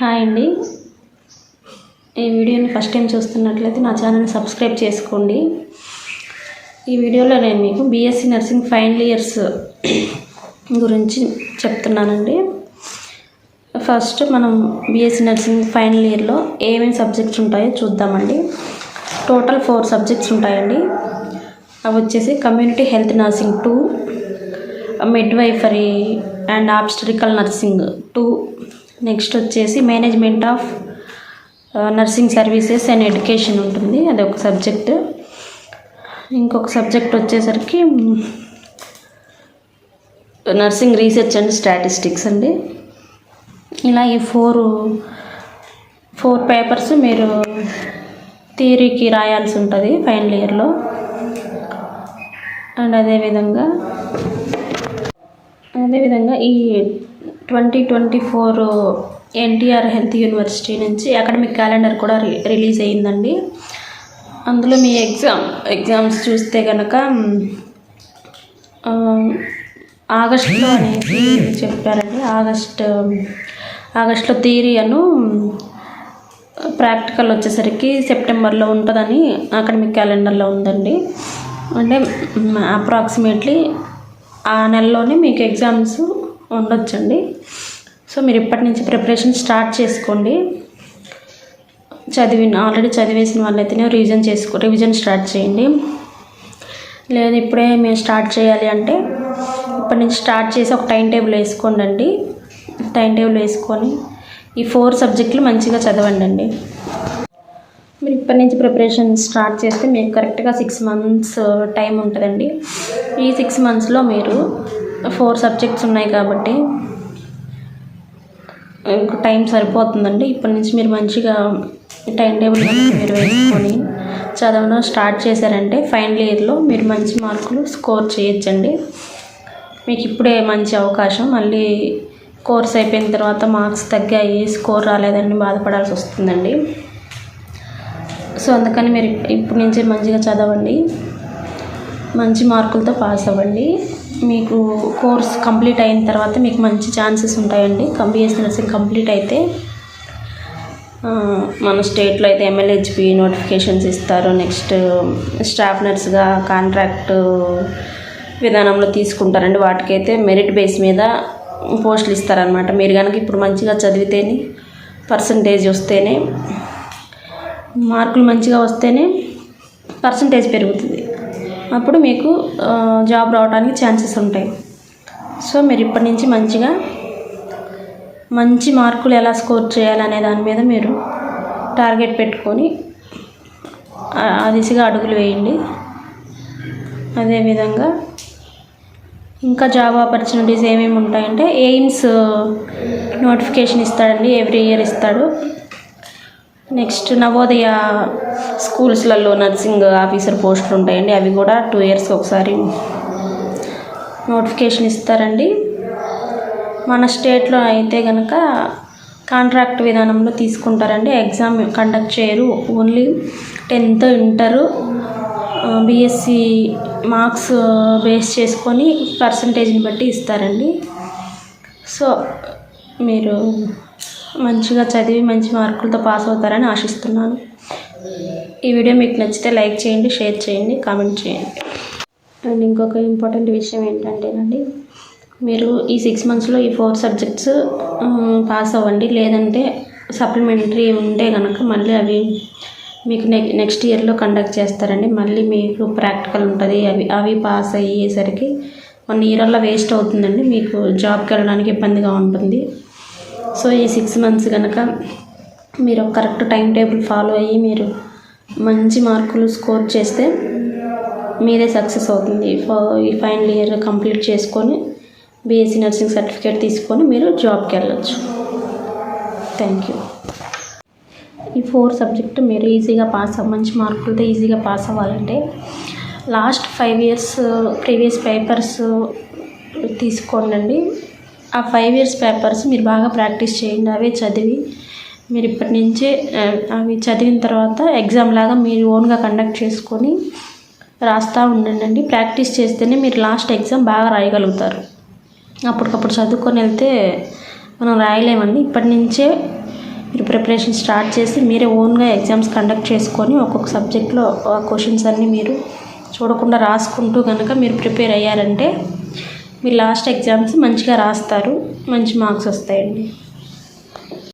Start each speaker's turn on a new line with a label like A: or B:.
A: Hi అండి. ఈ వీడియోని ఫస్ట్ టైం చూస్తున్నట్లయితే నా ఛానల్ని సబ్స్క్రైబ్ చేసుకోండి. ఈ వీడియోలో నేను మీకు బీఎస్సీ నర్సింగ్ ఫైనల్ ఇయర్స్ గురించి చెప్తున్నానండి. ఫస్ట్ మనం బీఎస్సీ నర్సింగ్ ఫైనల్ ఇయర్లో ఏమేమి సబ్జెక్ట్స్ ఉంటాయో చూద్దామండి. టోటల్ 4 సబ్జెక్ట్స్ ఉంటాయండి. అవి వచ్చేసి community health nursing 2, midwifery and obstetrical nursing 2, next వచ్చేసి management of nursing services and education ఉంటుంది, అది ఒక సబ్జెక్ట్. ఇంకొక సబ్జెక్ట్ వచ్చేసరికి నర్సింగ్ రీసెర్చ్ అండ్ స్టాటిస్టిక్స్ అండి. ఇలా ఈ ఫోర్ పేపర్స్ మీరు థియరీకి రాయాల్సి ఉంటుంది ఫైనల్ ఇయర్లో. అండ్ అదేవిధంగా ఈ 2024 ఎన్టీఆర్ హెల్త్ యూనివర్సిటీ నుంచి అకాడమిక్ క్యాలెండర్ కూడా రిలీజ్ అయ్యిందండి. అందులో మీ ఎగ్జామ్స్ చూస్తే కనుక ఆగస్టులో అనేది చెప్పారండి. ఆగస్టులో థియరీ అను ప్రాక్టికల్ వచ్చేసరికి సెప్టెంబర్లో ఉంటుందని అకాడమిక్ క్యాలెండర్లో ఉందండి. అంటే అప్రాక్సిమేట్లీ ఆ నెలలోనే మీకు ఎగ్జామ్స్ ఉండొచ్చండి. సో మీరు ఇప్పటి నుంచి ప్రిపరేషన్ స్టార్ట్ చేసుకోండి. ఆల్రెడీ చదివేసిన వాళ్ళైతేనే రివిజన్ స్టార్ట్ చేయండి. లేదు ఇప్పుడే మేము స్టార్ట్ చేయాలి అంటే ఇప్పటి నుంచి స్టార్ట్ చేసి ఒక టైం టేబుల్ వేసుకోండి. టైం టేబుల్ వేసుకొని ఈ 4 సబ్జెక్టులు మంచిగా చదవండి. మీరు ఇప్పటి నుంచి ప్రిపరేషన్ స్టార్ట్ చేస్తే మీకు కరెక్ట్గా 6 months టైం ఉంటుందండి. ఈ 6 monthsలో మీరు 4 సబ్జెక్ట్స్ ఉన్నాయి కాబట్టి ఇంకో టైం సరిపోతుందండి. ఇప్పటి నుంచి మీరు మంచిగా టైం టేబుల్ మీరు వేసుకొని చదవడం స్టార్ట్ చేశారంటే ఫైనల్ ఇయర్లో మీరు మంచి మార్కులు స్కోర్ చేయొచ్చండి. మీకు ఇప్పుడే మంచి అవకాశం. మళ్ళీ కోర్స్ అయిపోయిన తర్వాత మార్క్స్ తగ్గాయి, స్కోర్ రాలేదని బాధపడాల్సి వస్తుందండి. సో అందుకని మీరు ఇప్పటి నుంచే మంచిగా చదవండి, మంచి మార్కులతో పాస్ అవ్వండి. మీకు కోర్స్ కంప్లీట్ అయిన తర్వాత మీకు మంచి ఛాన్సెస్ ఉంటాయండి. బీఎస్సీ నర్సింగ్ కంప్లీట్ అయితే మన స్టేట్లో అయితే MLHB నోటిఫికేషన్స్ ఇస్తారు. నెక్స్ట్ స్టాఫ్ నర్స్గా కాంట్రాక్ట్ విధానంలో తీసుకుంటారండి. వాటికైతే మెరిట్ బేస్ మీద పోస్టులు ఇస్తారనమాట. మీరు కనుక ఇప్పుడు మంచిగా చదివితేనే, పర్సంటేజ్ వస్తేనే, మార్కులు మంచిగా వస్తేనే పర్సంటేజ్ పెరుగుతుంది. అప్పుడు మీకు జాబ్ రావడానికి ఛాన్సెస్ ఉంటాయి. సో మీరు ఇప్పటి నుంచి మంచి మార్కులు ఎలా స్కోర్ చేయాలనే దాని మీద మీరు టార్గెట్ పెట్టుకొని ఆ దిశగా అడుగులు వేయండి. అదేవిధంగా ఇంకా జాబ్ ఆపర్చునిటీస్ ఏమేమి ఉంటాయంటే ఎయిమ్స్ నోటిఫికేషన్ ఇస్తాడండి, ఎవ్రీ ఇయర్ ఇస్తాడు. నెక్స్ట్ నవోదయ స్కూల్స్లలో నర్సింగ్ ఆఫీసర్ పోస్టులు ఉంటాయండి, అవి కూడా 2 years ఒకసారి నోటిఫికేషన్ ఇస్తారండి. మన స్టేట్లో అయితే కనుక కాంట్రాక్ట్ విధానంలో తీసుకుంటారండి. ఎగ్జామ్ కండక్ట్ చేయరు. Only 10th inter BSc marks base చేసుకొని పర్సంటేజ్ని బట్టి ఇస్తారండి. సో మీరు మంచిగా చదివి మంచి మార్కులతో పాస్ అవుతారని ఆశిస్తున్నాను. ఈ వీడియో మీకు నచ్చితే లైక్ చేయండి, షేర్ చేయండి, కామెంట్ చేయండి. అండ్ ఇంకొక ఇంపార్టెంట్ విషయం ఏంటంటేనండి, మీరు ఈ 6 monthsలో ఈ 4 సబ్జెక్ట్స్ పాస్ అవ్వండి. లేదంటే సప్లిమెంటరీ ఉంటే కనుక మళ్ళీ అవి మీకు నెక్స్ట్ ఇయర్లో కండక్ట్ చేస్తారండి. మళ్ళీ మీకు ప్రాక్టికల్ ఉంటుంది. అవి పాస్ అయ్యేసరికి 1 year అలా వేస్ట్ అవుతుందండి. మీకు జాబ్కి వెళ్ళడానికి ఇబ్బందిగా ఉంటుంది. సో ఈ 6 months కనుక మీరు కరెక్ట్ టైం టేబుల్ ఫాలో అయ్యి మీరు మంచి మార్కులు స్కోర్ చేస్తే మీదే సక్సెస్ అవుతుంది. ఈ ఫైనల్ ఇయర్ కంప్లీట్ చేసుకొని బీఎస్సీ నర్సింగ్ సర్టిఫికేట్ తీసుకొని మీరు జాబ్కి వెళ్ళచ్చు. Thank you. ఈ 4 సబ్జెక్టు మీరు ఈజీగా మంచి మార్కులతో ఈజీగా పాస్ అవ్వాలంటే లాస్ట్ 5 years ప్రీవియస్ పేపర్స్ తీసుకోండి. ఆ 5 years పేపర్స్ మీరు బాగా ప్రాక్టీస్ చేయండి. అవే చదివి మీరు ఇప్పటి నుంచే అవి చదివిన తర్వాత ఎగ్జామ్ లాగా మీరు ఓన్గా కండక్ట్ చేసుకొని రాస్తూ ఉండండి. ప్రాక్టీస్ చేస్తేనే మీరు లాస్ట్ ఎగ్జామ్ బాగా రాయగలుగుతారు. అప్పటికప్పుడు చదువుకొని వెళ్తే మనం రాయలేమండి. ఇప్పటి నుంచే మీరు ప్రిపరేషన్ స్టార్ట్ చేసి మీరే ఓన్గా ఎగ్జామ్స్ కండక్ట్ చేసుకొని ఒక్కొక్క సబ్జెక్ట్లో క్వశ్చన్స్ అన్నీ మీరు చూడకుండా రాసుకుంటూ కనుక మీరు ప్రిపేర్ అయ్యారంటే మీరు లాస్ట్ ఎగ్జామ్స్ మంచిగా రాస్తారు, మంచి మార్క్స్ వస్తాయండి.